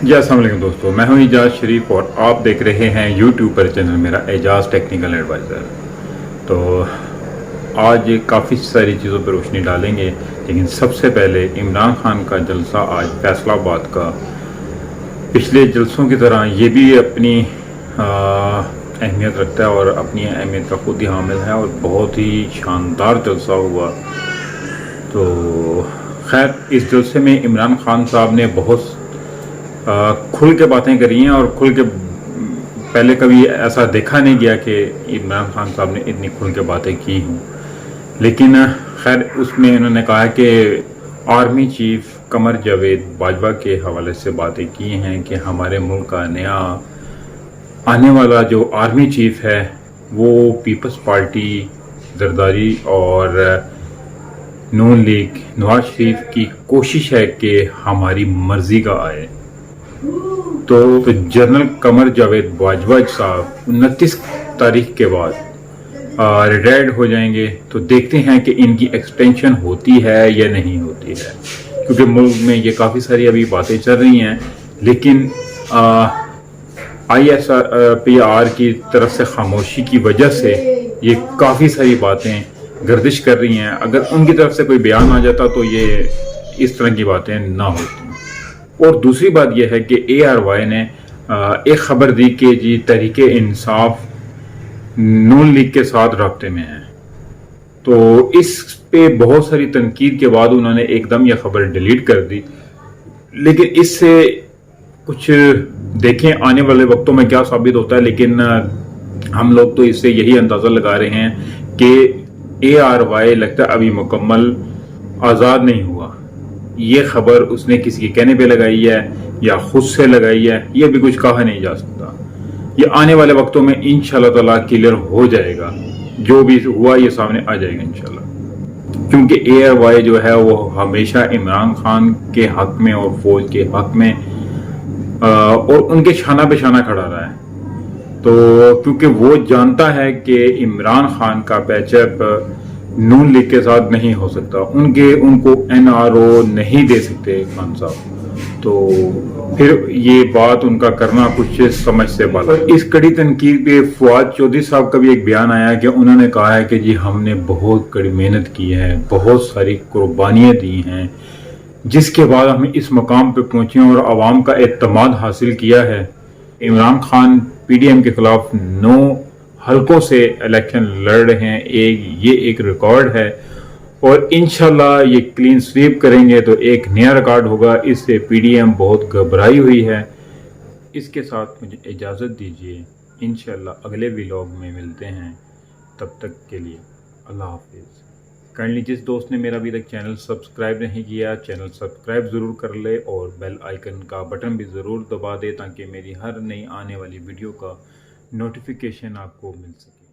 जी अस्सलाम वालेकुम दोस्तों, मैं हूं एजाज शरीफ और आप देख रहे हैं यूट्यूब पर चैनल मेरा एजाज टेक्निकल एडवाइज़र। तो आज काफ़ी सारी चीज़ों पर रोशनी डालेंगे, लेकिन सबसे पहले इमरान खान का जलसा आज फैसलाबाद का पिछले जलसों की तरह ये भी अपनी अहमियत रखता है और अपनी अहमियत का खुद ही हामिल है और बहुत ही शानदार जलसा हुआ। तो खैर, इस जलसे में इमरान खान साहब ने बहुत खुल के बातें करी हैं और खुल के पहले कभी ऐसा देखा नहीं गया कि इमरान खान साहब ने इतनी खुल के बातें की हों। लेकिन खैर, उसमें इन्होंने कहा कि आर्मी चीफ कमर जावेद बाजवा के हवाले से बातें की हैं कि हमारे मुल्क का नया आने वाला जो आर्मी चीफ है वो पीपल्स पार्टी, जरदारी और नून लीग नवाज शरीफ की कोशिश है कि हमारी मर्जी का आए। तो जनरल कमर जावेद बाजवा साहब 29 तारीख के बाद रिटायर्ड हो जाएंगे। तो देखते हैं कि इनकी एक्सटेंशन होती है या नहीं होती है, क्योंकि मुल्क में ये काफ़ी सारी अभी बातें चल रही हैं। लेकिन ISPR की तरफ से खामोशी की वजह से ये काफ़ी सारी बातें गर्दिश कर रही हैं। अगर उनकी तरफ से कोई बयान आ जाता तो ये इस तरह की बातें ना होती। और दूसरी बात यह है कि ARY ने एक खबर दी कि जी तहरीके इंसाफ नून लीग के साथ राब्ते में है। तो इस पे बहुत सारी तनकीद के बाद उन्होंने एकदम यह खबर डिलीट कर दी। लेकिन इससे कुछ देखें आने वाले वक्तों में क्या साबित होता है। लेकिन हम लोग तो इससे यही अंदाज़ा लगा रहे हैं कि ARY लगता है अभी मुकम्मल आज़ाद नहीं हुआ। ये खबर उसने किसी के कहने पे लगाई है या खुद से लगाई है, ये भी कुछ कहा नहीं जा सकता। ये आने वाले वक्तों में इंशाल्लाह ताला क्लियर हो जाएगा। जो भी हुआ ये सामने आ जाएगा इंशाल्लाह, क्योंकि ARY जो है वो हमेशा इमरान खान के हक में और फौज के हक में और उनके शाना पे शाना खड़ा रहा है। तो क्योंकि वो जानता है कि इमरान खान का पैचअप नून लीग के साथ नहीं हो सकता, उनको NRO नहीं दे सकते खान साहब। तो फिर ये बात उनका करना कुछ समझ से बाहर। इस कड़ी तनकीद पे फवाद चौधरी साहब का भी एक बयान आया कि उन्होंने कहा है कि जी हमने बहुत कड़ी मेहनत की है, बहुत सारी कुर्बानियाँ दी हैं, जिसके बाद हम इस मकाम पे पहुंचे और आवाम का एतमाद हासिल किया है। इमरान खान PDM के खिलाफ 9 हल्कों से इलेक्शन लड़ रहे हैं। ये एक रिकॉर्ड है और इंशाल्लाह ये क्लीन स्वीप करेंगे तो एक नया रिकॉर्ड होगा। इससे PDM बहुत घबराई हुई है। इसके साथ मुझे इजाज़त दीजिए, इंशाल्लाह अगले व्लॉग में मिलते हैं। तब तक के लिए अल्लाह हाफिज़। काइंडली जिस दोस्त ने मेरा अभी तक चैनल सब्सक्राइब नहीं किया, चैनल सब्सक्राइब ज़रूर कर ले और बेल आइकन का बटन भी ज़रूर दबा दे ताकि मेरी हर नई आने वाली वीडियो का नोटिफिकेशन आपको मिल सके।